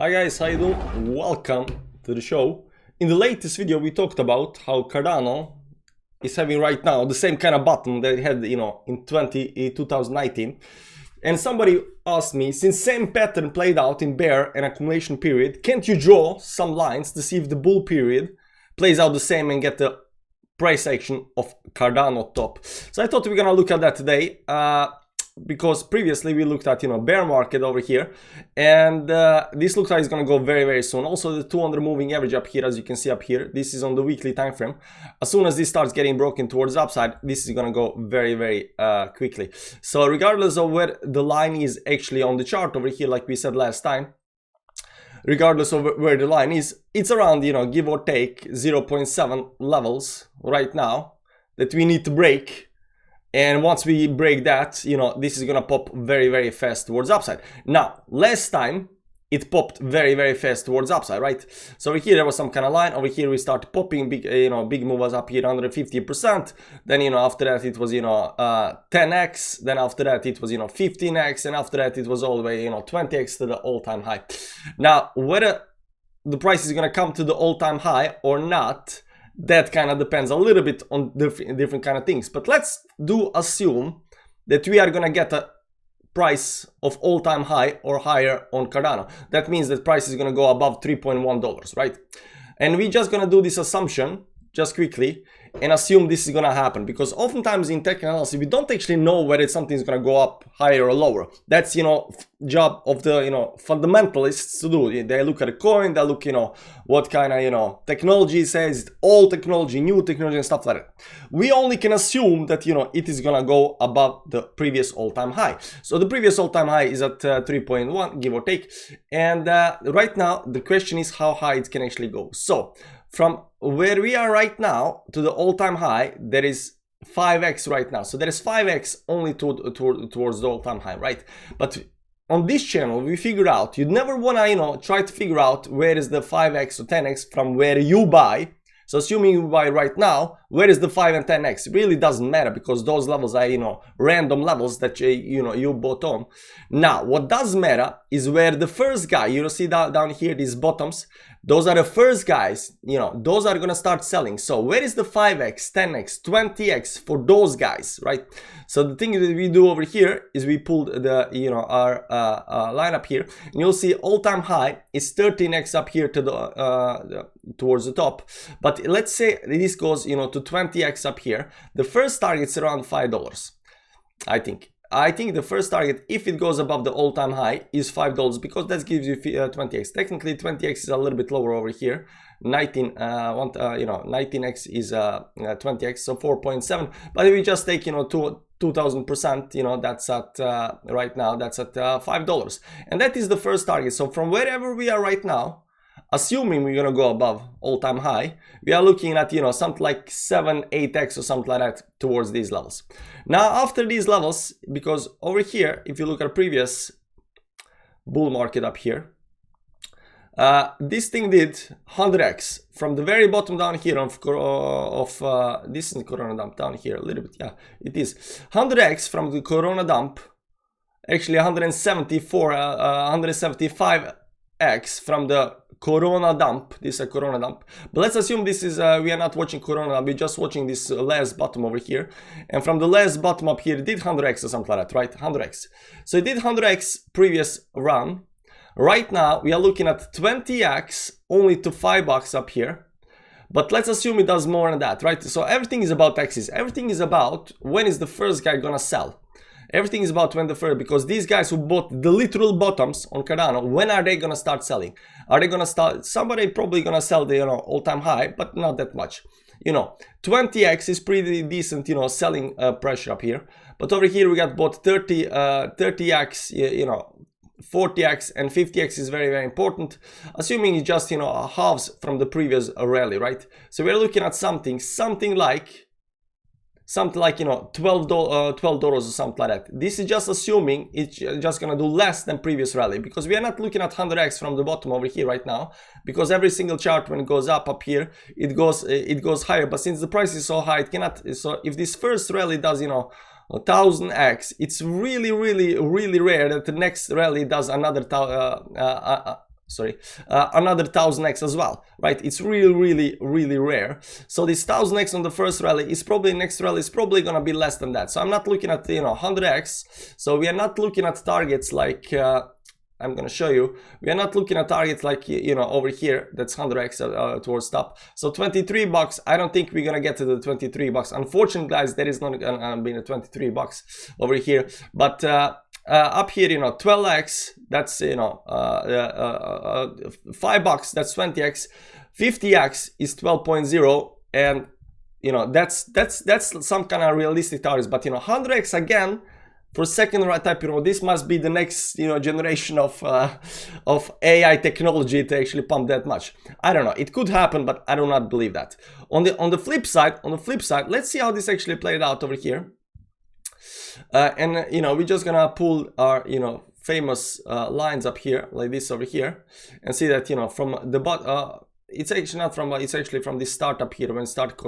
Hi guys, how you doing? Welcome to the show. In the latest video we talked about how Cardano is having right now the same kind of button that it had, in 2019. And somebody asked me, since same pattern played out in bear and accumulation period, can't you draw some lines to see if the bull period plays out the same and get the price action of Cardano top? So I thought we're gonna look at that today. Because previously we looked at bear market over here, and this looks like it's gonna go very soon. Also the 200 moving average up here, as you can see up here, this is on the weekly time frame. As soon as this starts getting broken towards the upside, this is gonna go very quickly. So regardless of where the line is actually on the chart over here, like we said last time, regardless of where the line is, it's around give or take 0.7 levels right now that we need to break. And once we break that, this is gonna pop very fast towards upside. Now, last time it popped very fast towards upside, right? So over here there was some kind of line. Over here we start popping big, big movers up here, 150%. Then after that it was 10x. Then after that it was 15x, and after that it was all the way 20x to the all-time high. Now, whether the price is gonna come to the all-time high or not, that kind of depends a little bit on different kind of things. But let's assume that we are gonna get a price of all-time high or higher on Cardano. That means that price is gonna go above $3.1, right? And we're just gonna do this assumption just quickly and assume this is gonna happen, because oftentimes in tech analysis we don't actually know whether something's gonna go up higher or lower. That's job of the fundamentalists to do. They look at the coin, they look what kind of technology it says, old technology, new technology, and stuff like that. We only can assume that it is gonna go above the previous all-time high. So the previous all-time high is at 3.1, give or take, and right now the question is how high it can actually go. So from where we are right now to the all-time high, there is 5x right now. So there is 5x only towards the all-time high, right? But on this channel we figured out, you'd never want to try to figure out where is the 5x or 10x from where you buy. So assuming you buy right now, where is the 5 and 10x? It really doesn't matter, because those levels are random levels that you bought on. Now what does matter is where the first guy, see down here, these bottoms, those are the first guys, those are gonna start selling. So where is the 5x, 10x, 20x for those guys, right? So the thing that we do over here is we pulled the our line up here, and you'll see all-time high is 13x up here to the towards the top. But let's say this goes to 20x up here. The first target's around $5, I think. The first target, if it goes above the all-time high, is $5, because that gives you 20x. Technically 20x is a little bit lower over here. 19x is 20x, so 4.7. But if we just take 2000%, that's at right now, that's at $5, and that is the first target. So from wherever we are right now, assuming we're gonna go above all-time high, we are looking at something like 7-8x or something like that towards these levels. Now after these levels, because over here if you look at previous bull market up here, this thing did 100x from the very bottom down here of this is Corona dump down here a little bit. Yeah, it is 100x from the Corona dump, actually 175x from the Corona dump. This is a Corona dump, but let's assume this is we are not watching Corona dump, we're just watching this last bottom over here, and from the last bottom up here it did 100x or something like that, right? 100x. So it did 100x previous run. Right now we are looking at 20x only to $5 up here, but let's assume it does more than that, right? So everything is about x's. Everything is about when is the first guy gonna sell. Everything is about when the first, because these guys who bought the literal bottoms on Cardano, when are they gonna start selling? Are they gonna start? Somebody probably gonna sell the all-time high, but not that much. 20x is pretty decent, selling pressure up here. But over here we got both 30x, 40x and 50x is very important, assuming it just halves from the previous rally, right? So we're looking at something like $12 or something like that. This is just assuming it's just gonna do less than previous rally, because we are not looking at 100x from the bottom over here right now, because every single chart when it goes up here it goes higher, but since the price is so high it cannot. So if this first rally does 1000x, it's really rare that the next rally does another another 1000x as well, right? It's really rare. So this 1000x on the first rally is probably, next rally is probably gonna be less than that. So I'm not looking at, you know, 100x. So we are not looking at targets like I'm gonna show you. We are not looking at targets like, you know, over here. That's 100x towards top. So 23 bucks. I don't think we're gonna get to the 23 bucks. Unfortunately, guys, there is not gonna be a 23 bucks over here. But up here, you know, 12x. That's, you know, 5 bucks. That's 20x. 50x is 12.0, and you know that's some kind of realistic targets. But you know, 100x again. For second type, you know, this must be the next, you know, generation of AI technology to actually pump that much. I don't know. It could happen, but I do not believe that. On the flip side, let's see how this actually played out over here. And you know, we're just gonna pull our, you know, famous lines up here like this over here, and see that, you know, from the bottom. It's actually not from, it's actually from this startup here. When start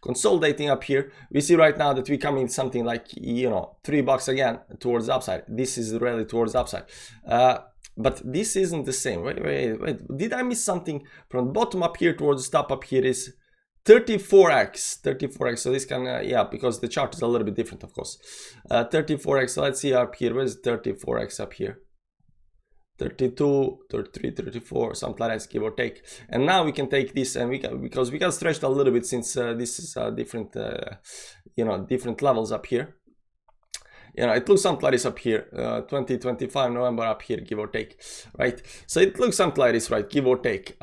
consolidating up here, we see right now that we come in something like, you know, 3 bucks again towards the upside. This is really towards the upside, but this isn't the same. Wait, did I miss something? From the bottom up here towards the top up here is 34x. So this can yeah, because the chart is a little bit different, of course. 34x. So let's see up here. Where's 34x up here? 32, 33, 34, something like that, give or take. And now we can take this, and we can, because we got stretched a little bit, since this is different, you know, different levels up here. You know, it looks something like this up here, 2025 November up here, give or take, right? So it looks something like this, right, give or take.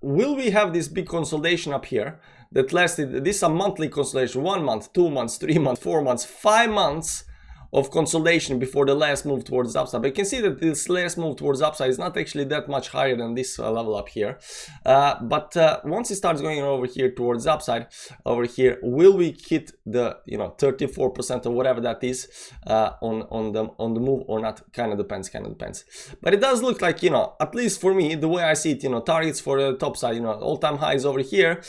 Will we have this big consolidation up here that lasted? This is a monthly consolidation, 1 month, 2 months, 3 months, 4 months, 5 months of consolidation before the last move towards the upside. But you can see that this last move towards the upside is not actually that much higher than this level up here. But once it starts going over here towards the upside, over here, will we hit the, you know, 34% or whatever that is on the move or not? Kind of depends. But it does look like, you know, at least for me, the way I see it, you know, targets for the top side, you know, all-time highs over here.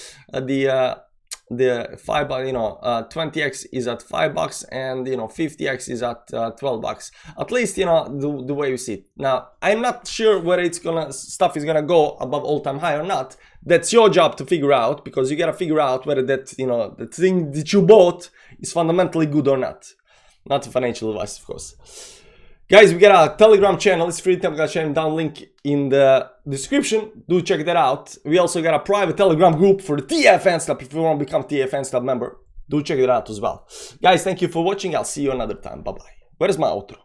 The 5, you know, 20x is at 5 bucks, and you know, 50x is at 12 bucks. At least, you know, the way you see it. Now, I'm not sure whether stuff is gonna go above all-time high or not. That's your job to figure out, because you gotta figure out whether that, you know, the thing that you bought is fundamentally good or not. Not financial advice, of course. Guys, we got a Telegram channel. It's free Telegram channel, down link in the description. Do check that out. We also got a private Telegram group for the TFN Club. If you want to become TFN Club member, do check that out as well. Guys, thank you for watching. I'll see you another time. Bye bye. Where's my outro?